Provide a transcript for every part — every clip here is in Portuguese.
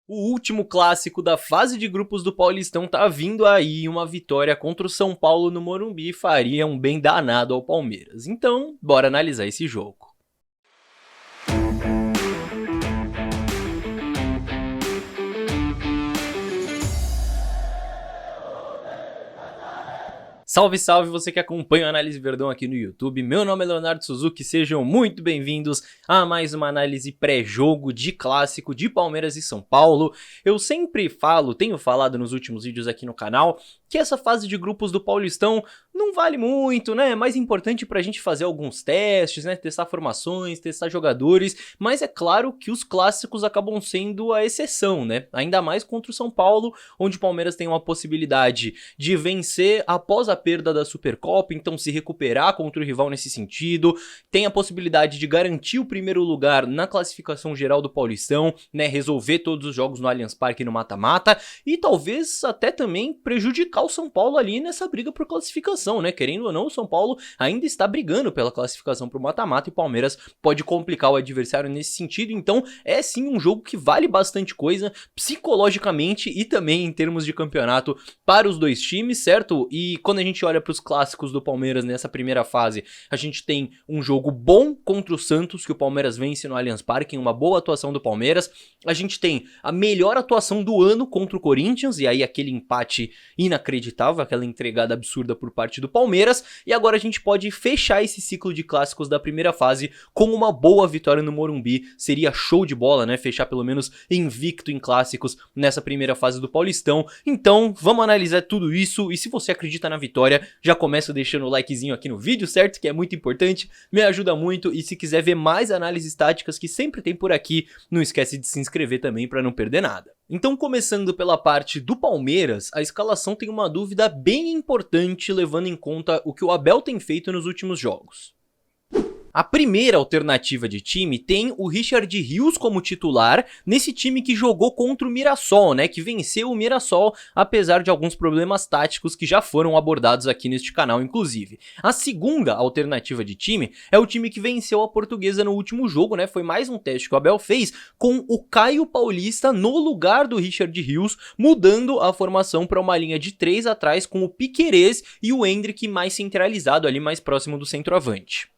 O último clássico da fase de grupos do Paulistão tá vindo aí, uma vitória contra o São Paulo no Morumbi faria um bem danado ao Palmeiras. Então, bora analisar esse jogo. Salve, salve você que acompanha o Análise Verdão aqui no YouTube. Meu nome é Leonardo Suzuki, sejam muito bem-vindos a mais uma análise pré-jogo de clássico de Palmeiras e São Paulo. Eu sempre tenho falado nos últimos vídeos aqui no canal, que essa fase de grupos do Paulistão não vale muito, né? É mais importante pra gente fazer alguns testes, né? Testar formações, testar jogadores, mas é claro que os clássicos acabam sendo a exceção, né? Ainda mais contra o São Paulo, onde o Palmeiras tem uma possibilidade de vencer após a perda da Supercopa, então se recuperar contra o rival nesse sentido, tem a possibilidade de garantir o primeiro lugar na classificação geral do Paulistão, né? Resolver todos os jogos no Allianz Parque no mata-mata e talvez até também prejudicar o São Paulo ali nessa briga por classificação, né? Querendo ou não, o São Paulo ainda está brigando pela classificação para o mata-mata e o Palmeiras pode complicar o adversário nesse sentido, então é sim um jogo que vale bastante coisa psicologicamente e também em termos de campeonato para os dois times, certo? E quando a gente olha para os clássicos do Palmeiras nessa primeira fase, a gente tem um jogo bom contra o Santos, que o Palmeiras vence no Allianz Parque, uma boa atuação do Palmeiras, a gente tem a melhor atuação do ano contra o Corinthians, e aí aquele empate inacreditável, aquela entregada absurda por parte do Palmeiras, e agora a gente pode fechar esse ciclo de clássicos da primeira fase com uma boa vitória no Morumbi, seria show de bola, né, fechar pelo menos invicto em clássicos nessa primeira fase do Paulistão. Então vamos analisar tudo isso, e se você acredita na vitória, já começa deixando o likezinho aqui no vídeo, certo? Que é muito importante, me ajuda muito, e se quiser ver mais análises táticas que sempre tem por aqui, não esquece de se inscrever também para não perder nada. Então, começando pela parte do Palmeiras, a escalação tem uma dúvida bem importante levando em conta o que o Abel tem feito nos últimos jogos. A primeira alternativa de time tem o Richard Rios como titular nesse time que jogou contra o Mirassol, né, que venceu o Mirassol apesar de alguns problemas táticos que já foram abordados aqui neste canal inclusive. A segunda alternativa de time é o time que venceu a Portuguesa no último jogo, né, foi mais um teste que o Abel fez com o Caio Paulista no lugar do Richard Rios, mudando a formação para uma linha de 3 atrás com o Piquerez e o Endrick mais centralizado ali, mais próximo do centroavante.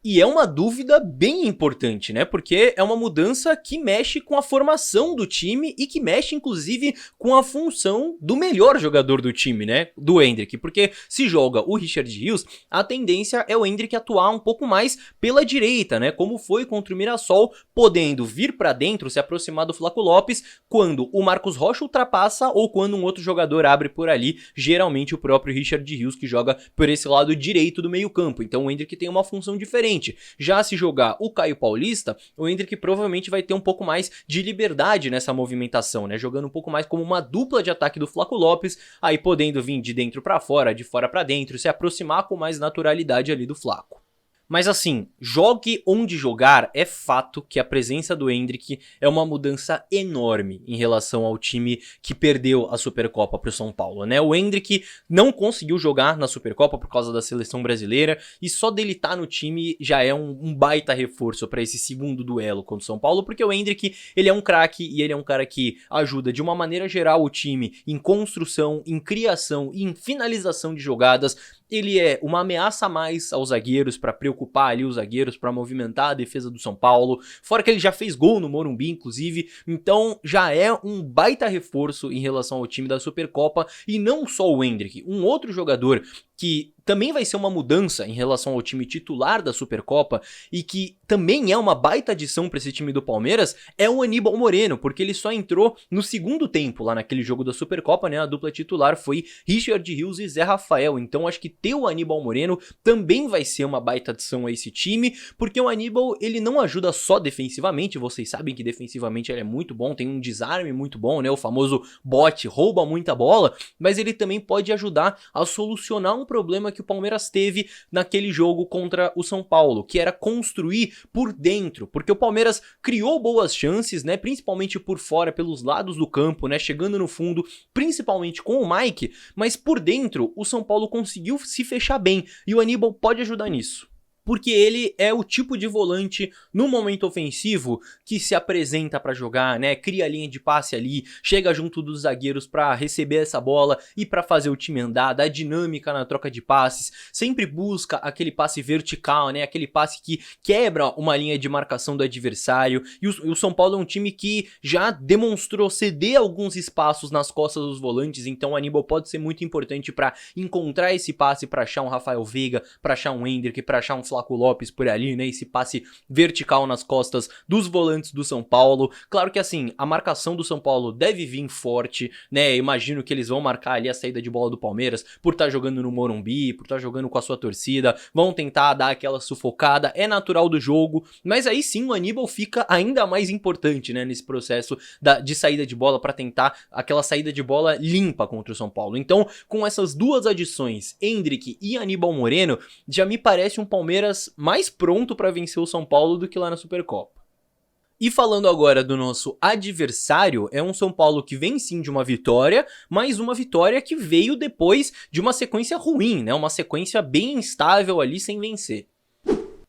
E é uma dúvida bem importante, né? Porque é uma mudança que mexe com a formação do time e que mexe, inclusive, com a função do melhor jogador do time, né? Do Endrick. Porque se joga o Richard Rios, a tendência é o Endrick atuar um pouco mais pela direita, né? Como foi contra o Mirassol, podendo vir pra dentro, se aproximar do Flaco Lopes, quando o Marcos Rocha ultrapassa ou quando um outro jogador abre por ali, geralmente o próprio Richard Rios, que joga por esse lado direito do meio campo. Então o Endrick tem uma função diferente. Já se jogar o Caio Paulista, o Endrick provavelmente vai ter um pouco mais de liberdade nessa movimentação, né? Jogando um pouco mais como uma dupla de ataque do Flaco Lopes, aí podendo vir de dentro pra fora, de fora pra dentro, se aproximar com mais naturalidade ali do Flaco. Mas assim, jogue onde jogar, é fato que a presença do Endrick é uma mudança enorme em relação ao time que perdeu a Supercopa para o São Paulo, né? O Endrick não conseguiu jogar na Supercopa por causa da seleção brasileira e só dele estar no time já é um baita reforço para esse segundo duelo contra o São Paulo, porque o Endrick, ele é um craque e ele é um cara que ajuda de uma maneira geral o time em construção, em criação e em finalização de jogadas. Ele é uma ameaça a mais aos zagueiros para preocupar ali os zagueiros, para movimentar a defesa do São Paulo, fora que ele já fez gol no Morumbi inclusive, então já é um baita reforço em relação ao time da Supercopa. E não só o Endrick, um outro jogador que também vai ser uma mudança em relação ao time titular da Supercopa e que também é uma baita adição para esse time do Palmeiras, é o Aníbal Moreno, porque ele só entrou no segundo tempo lá naquele jogo da Supercopa, né? A dupla titular foi Richard Rios e Zé Rafael, então acho que ter o Aníbal Moreno também vai ser uma baita adição a esse time, porque o Aníbal, ele não ajuda só defensivamente, vocês sabem que defensivamente ele é muito bom, tem um desarme muito bom, né? O famoso bote, rouba muita bola, mas ele também pode ajudar a solucionar um problema que o Palmeiras teve naquele jogo contra o São Paulo, que era construir por dentro, porque o Palmeiras criou boas chances, né, principalmente por fora, pelos lados do campo, né, chegando no fundo, principalmente com o Mike, mas por dentro o São Paulo conseguiu se fechar bem, e o Aníbal pode ajudar nisso. porque ele é o tipo de volante no momento ofensivo que se apresenta pra jogar, né? Cria a linha de passe ali, chega junto dos zagueiros pra receber essa bola e pra fazer o time andar, dá dinâmica na troca de passes, sempre busca aquele passe vertical, né? Aquele passe que quebra uma linha de marcação do adversário. E o São Paulo é um time que já demonstrou ceder alguns espaços nas costas dos volantes, então o Aníbal pode ser muito importante pra encontrar esse passe, pra achar um Rafael Veiga, pra achar um Endrick, pra achar um Flaco Lopes por ali, né? Esse passe vertical nas costas dos volantes do São Paulo. Claro que assim, a marcação do São Paulo deve vir forte, né? Imagino que eles vão marcar ali a saída de bola do Palmeiras por estar jogando no Morumbi, por estar jogando com a sua torcida, vão tentar dar aquela sufocada, é natural do jogo, mas aí sim o Aníbal fica ainda mais importante, né? Nesse processo de saída de bola pra tentar aquela saída de bola limpa contra o São Paulo. Então, com essas duas adições, Endrick e Aníbal Moreno, já me parece um Palmeiras mais pronto pra vencer o São Paulo do que lá na Supercopa. E falando agora do nosso adversário, é um São Paulo que vem sim de uma vitória, mas uma vitória que veio depois de uma sequência ruim, né? Uma sequência bem instável ali sem vencer.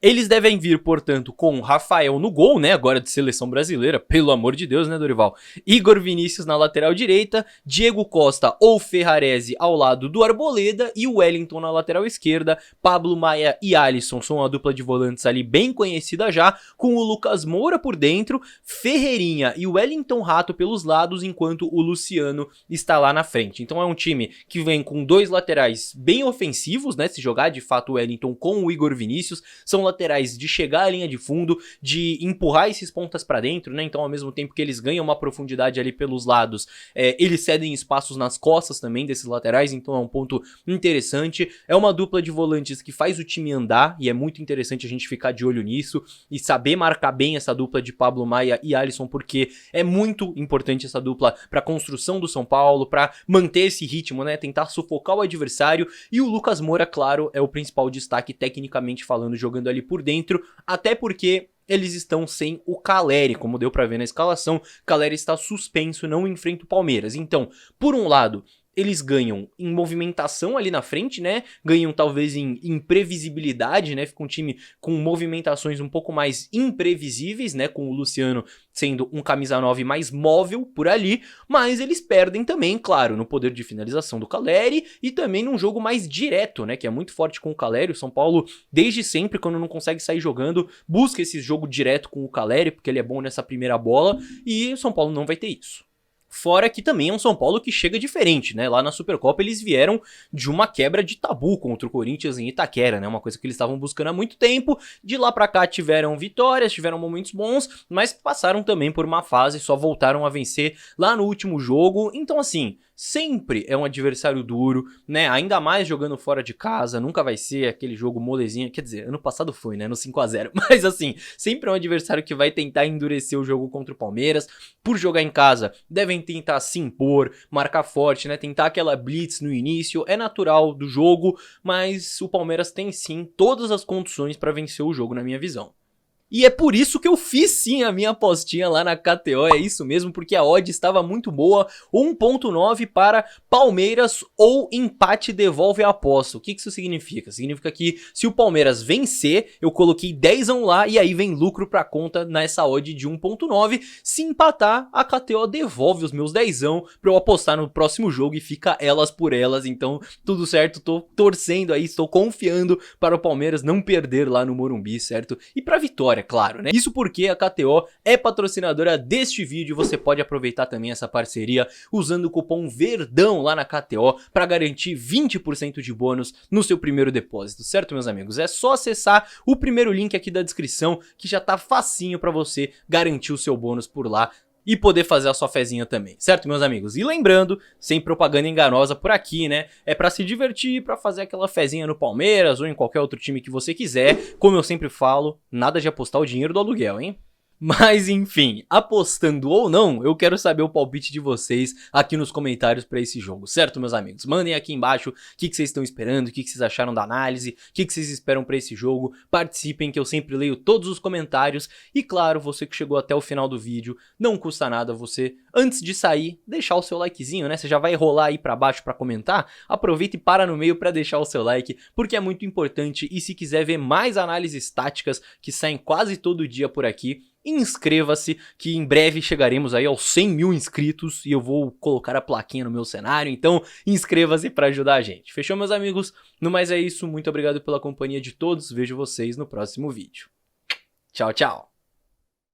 Eles devem vir, portanto, com Rafael no gol, né, agora de seleção brasileira, pelo amor de Deus, né, Dorival? Igor Vinícius na lateral direita, Diego Costa ou Ferrarese ao lado do Arboleda e o Wellington na lateral esquerda. Pablo Maia e Alisson são uma dupla de volantes ali bem conhecida já, com o Lucas Moura por dentro, Ferreirinha e o Wellington Rato pelos lados, enquanto o Luciano está lá na frente. Então é um time que vem com dois laterais bem ofensivos, né, se jogar de fato o Wellington com o Igor Vinícius, são laterais de chegar à linha de fundo, de empurrar esses pontas pra dentro, né? Então, ao mesmo tempo que eles ganham uma profundidade ali pelos lados, eles cedem espaços nas costas também desses laterais, então é um ponto interessante. É uma dupla de volantes que faz o time andar, e é muito interessante a gente ficar de olho nisso, e saber marcar bem essa dupla de Pablo Maia e Alisson, porque é muito importante essa dupla pra construção do São Paulo, pra manter esse ritmo, né? Tentar sufocar o adversário, e o Lucas Moura, claro, é o principal destaque tecnicamente falando, jogando ali por dentro, até porque eles estão sem o Caleri, como deu pra ver na escalação. Caleri está suspenso, não enfrenta o Palmeiras. Então, por um lado, eles ganham em movimentação ali na frente, né? Ganham talvez em imprevisibilidade, né? Fica um time com movimentações um pouco mais imprevisíveis, né? Com o Luciano sendo um camisa 9 mais móvel por ali, mas eles perdem também, claro, no poder de finalização do Caleri e também num jogo mais direto, né? Que é muito forte com o Caleri. O São Paulo, desde sempre, quando não consegue sair jogando, busca esse jogo direto com o Caleri, porque ele é bom nessa primeira bola, e o São Paulo não vai ter isso. Fora que também é um São Paulo que chega diferente, né? Lá na Supercopa eles vieram de uma quebra de tabu contra o Corinthians em Itaquera, né? Uma coisa que eles estavam buscando há muito tempo. De lá pra cá tiveram vitórias, tiveram momentos bons, mas passaram também por uma fase, só voltaram a vencer lá no último jogo. Então assim, sempre é um adversário duro, né? Ainda mais jogando fora de casa, nunca vai ser aquele jogo molezinha. Quer dizer, ano passado foi, né? No 5-0. Mas assim, sempre é um adversário que vai tentar endurecer o jogo contra o Palmeiras. Por jogar em casa, devem tentar se impor, marcar forte, né? Tentar aquela blitz no início. É natural do jogo, mas o Palmeiras tem sim todas as condições para vencer o jogo, na minha visão. E é por isso que eu fiz sim a minha apostinha lá na KTO, é isso mesmo, porque a odd estava muito boa, 1.9 para Palmeiras ou empate devolve a aposta. O que isso significa? Significa que se o Palmeiras vencer, eu coloquei 10 lá e aí vem lucro pra conta nessa odd de 1.9. Se empatar, a KTO devolve os meus 10 pra eu apostar no próximo jogo e fica elas por elas. Então tudo certo, tô torcendo aí, estou confiando para o Palmeiras não perder lá no Morumbi, certo? E pra vitória, claro, né? Isso porque a KTO é patrocinadora deste vídeo e você pode aproveitar também essa parceria usando o cupom VERDÃO lá na KTO para garantir 20% de bônus no seu primeiro depósito, certo, meus amigos? É só acessar o primeiro link aqui da descrição que já tá facinho para você garantir o seu bônus por lá e poder fazer a sua fezinha também, certo, meus amigos? E lembrando, sem propaganda enganosa por aqui, né? É pra se divertir, pra fazer aquela fezinha no Palmeiras ou em qualquer outro time que você quiser. Como eu sempre falo, nada de apostar o dinheiro do aluguel, hein? Mas enfim, apostando ou não, eu quero saber o palpite de vocês aqui nos comentários para esse jogo, certo, meus amigos? Mandem aqui embaixo o que vocês estão esperando, o que vocês acharam da análise, o que vocês esperam para esse jogo. Participem, que eu sempre leio todos os comentários. E claro, você que chegou até o final do vídeo, não custa nada você, antes de sair, deixar o seu likezinho, né? Você já vai rolar aí para baixo para comentar? Aproveita e para no meio para deixar o seu like, porque é muito importante. E se quiser ver mais análises táticas que saem quase todo dia por aqui, inscreva-se, que em breve chegaremos aí aos 100 mil inscritos e eu vou colocar a plaquinha no meu cenário, então inscreva-se para ajudar a gente. Fechou, meus amigos? No mais é isso, muito obrigado pela companhia de todos, vejo vocês no próximo vídeo. Tchau, tchau!